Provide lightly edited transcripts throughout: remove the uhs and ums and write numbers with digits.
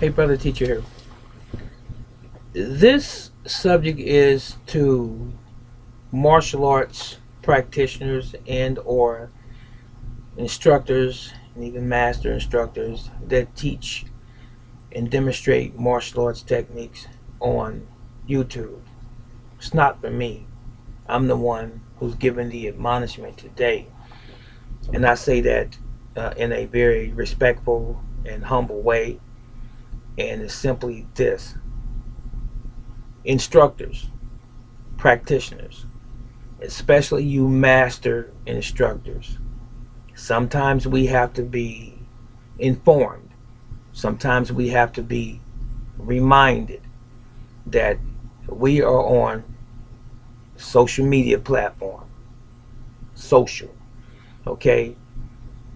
Hey, brother teacher here. This subject is to martial arts practitioners and or instructors and even master instructors that teach and demonstrate martial arts techniques on YouTube. It's not for me. I'm the one who's given the admonishment today. And I say that in a very respectful and humble way. And it's simply this: instructors, practitioners, especially you master instructors. Sometimes we have to be informed. Sometimes we have to be reminded that we are on social media platform, social, okay?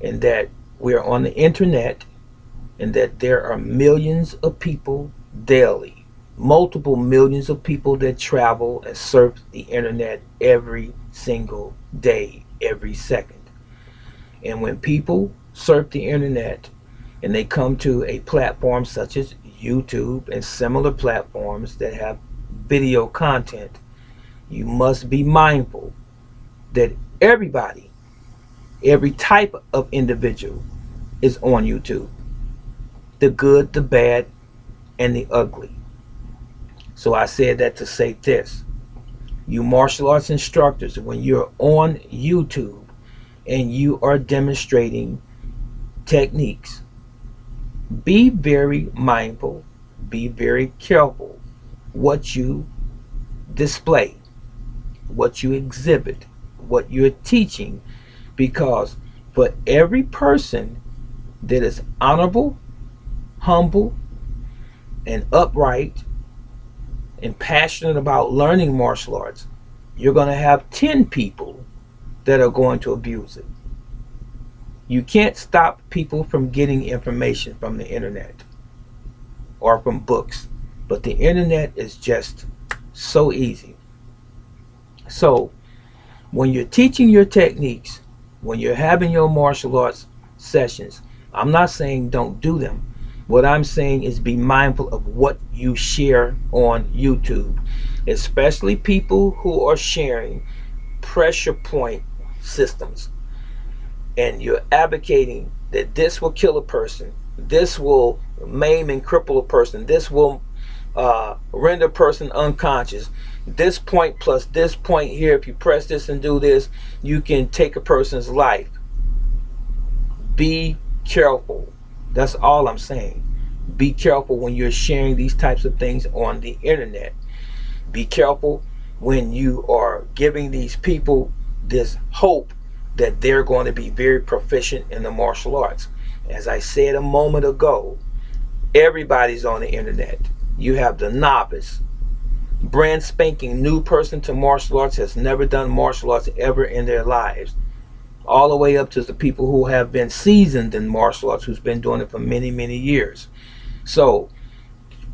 And that we're on the internet and that there are millions of people daily, multiple millions of people that travel and surf the internet every single day, every second. And when people surf the internet and they come to a platform such as YouTube and similar platforms that have video content, you must be mindful that everybody, every type of individual is on YouTube. The good, the bad, and the ugly. So I said that to say this: you martial arts instructors, when you're on YouTube and you are demonstrating techniques, be very mindful, be very careful what you display, what you exhibit, what you're teaching, because for every person that is honorable, humble, and upright and passionate about learning martial arts, you're going to have 10 people that are going to abuse it. You can't stop people from getting information from the internet or from books, but the internet is just so easy. So when you're teaching your techniques, when you're having your martial arts sessions, I'm not saying don't do them. What I'm saying is be mindful of what you share on YouTube, especially people who are sharing pressure point systems, and you're advocating that this will kill a person, this will maim and cripple a person, this will render a person unconscious, this point plus this point here, if you press this and do this, you can take a person's life. Be careful. That's all I'm saying. Be careful when you're sharing these types of things on the internet. Be careful when you are giving these people this hope that they're going to be very proficient in the martial arts. As I said a moment ago, everybody's on the internet. You have the novice, brand spanking new person to martial arts, has never done martial arts ever in their lives, all the way up to the people who have been seasoned in martial arts, who's been doing it for many, many years. So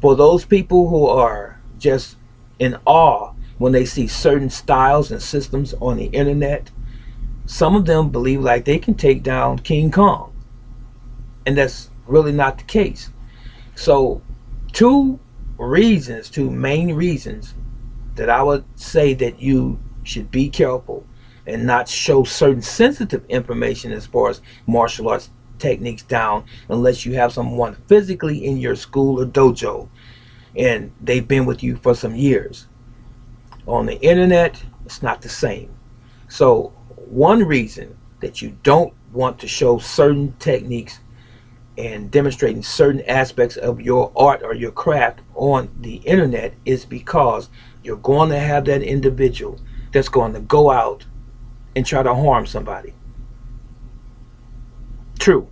for those people who are just in awe when they see certain styles and systems on the internet, some of them believe like they can take down King Kong, and that's really not the case. So two main reasons that I would say that you should be careful and not show certain sensitive information as far as martial arts techniques down unless you have someone physically in your school or dojo and they've been with you for some years. On the internet, it's not the same. So one reason that you don't want to show certain techniques and demonstrating certain aspects of your art or your craft on the internet is because you're going to have that individual that's going to go out and try to harm somebody. True.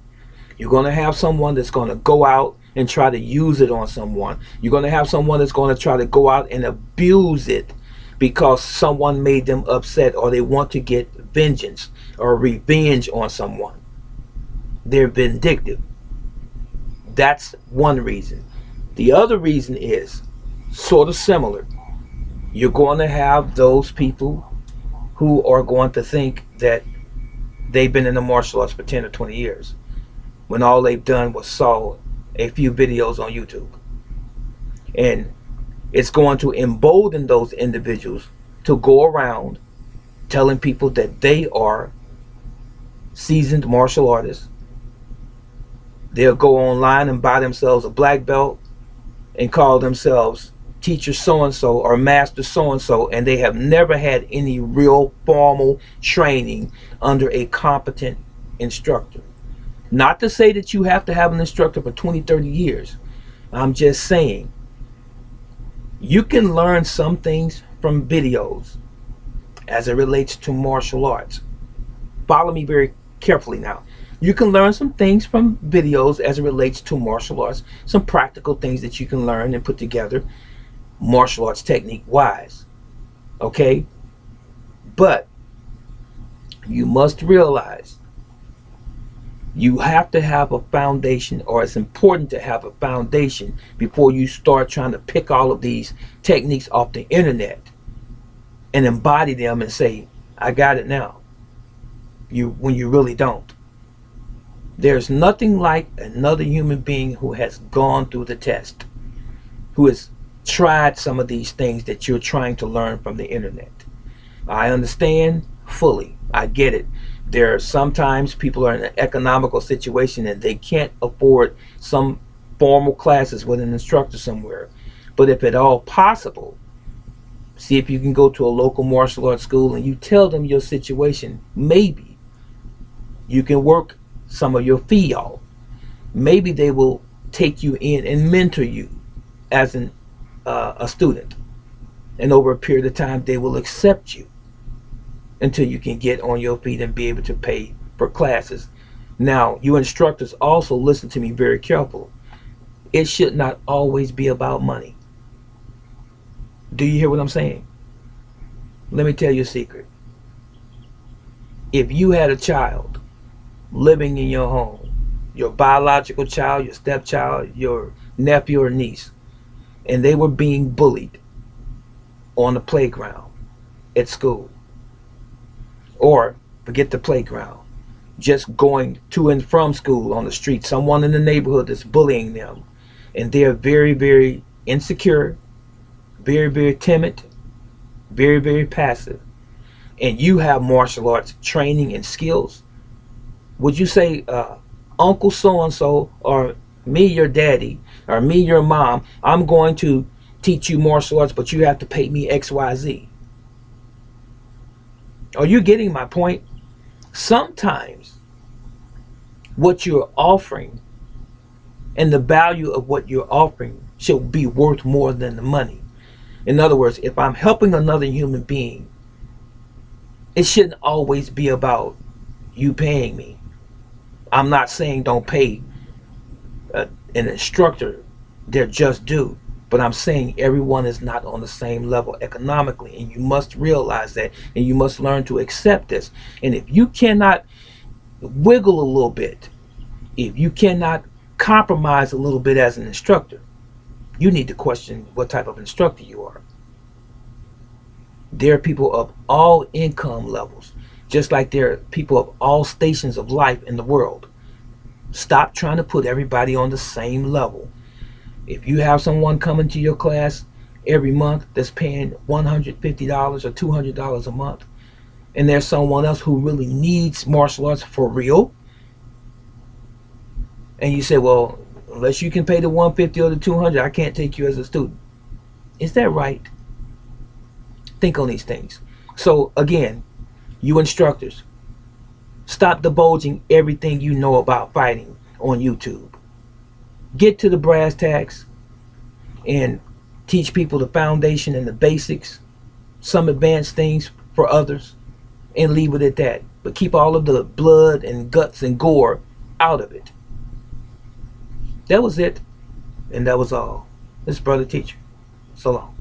You're going to have someone that's going to go out and try to use it on someone. You're going to have someone that's going to try to go out and abuse it because someone made them upset or they want to get vengeance or revenge on someone. They're vindictive. That's one reason. The other reason is sort of similar. You're going to have those people who are going to think that they've been in the martial arts for 10 or 20 years when all they've done was saw a few videos on YouTube. And it's going to embolden those individuals to go around telling people that they are seasoned martial artists. They'll go online and buy themselves a black belt and call themselves teacher so and so or master so and so, and they have never had any real formal training under a competent instructor. Not to say that you have to have an instructor for 20, 30 years. I'm just saying you can learn some things from videos as it relates to martial arts. Follow me very carefully now. You can learn some things from videos as it relates to martial arts, some practical things that you can learn and put together martial arts technique wise. Okay? But you must realize you have to have a foundation, or it's important to have a foundation before you start trying to pick all of these techniques off the internet and embody them and say, I got it now. When you really don't. There's nothing like another human being who has gone through the test, who has tried some of these things that you're trying to learn from the internet. I understand fully. I get it. There are sometimes people are in an economical situation and they can't afford some formal classes with an instructor somewhere. But if at all possible, see if you can go to a local martial arts school and you tell them your situation. Maybe you can work some of your fee off. Maybe they will take you in and mentor you as a student. And over a period of time, they will accept you until you can get on your feet and be able to pay for classes. Now, you instructors also listen to me very carefully. It should not always be about money. Do you hear what I'm saying? Let me tell you a secret. If you had a child living in your home, your biological child, your stepchild, your nephew or niece, and they were being bullied on the playground, at school, or forget the playground, just going to and from school on the street, someone in the neighborhood that's bullying them, and they're very, very insecure, very, very timid, very, very passive, and you have martial arts training and skills, would you say, Uncle so-and-so, or me, your daddy, or me, your mom, I'm going to teach you martial arts, but you have to pay me XYZ? Are you getting my point? Sometimes what you're offering and the value of what you're offering should be worth more than the money. In other words, if I'm helping another human being, it shouldn't always be about you paying me. I'm not saying don't pay an instructor their just due, but I'm saying everyone is not on the same level economically, and you must realize that, and you must learn to accept this. And if you cannot wiggle a little bit, if you cannot compromise a little bit as an instructor, you need to question what type of instructor you are. There are people of all income levels, just like there are people of all stations of life in the world. Stop trying to put everybody on the same level. If you have someone coming to your class every month that's paying $150 or $200 a month, and there's someone else who really needs martial arts for real, and you say, well, unless you can pay the $150 or the $200, I can't take you as a student. Is that right? Think on these things. So again, you instructors, stop divulging everything you know about fighting on YouTube. Get to the brass tacks and teach people the foundation and the basics, some advanced things for others, and leave it at that. But keep all of the blood and guts and gore out of it. That was it, and that was all. This is Brother Teacher. So long.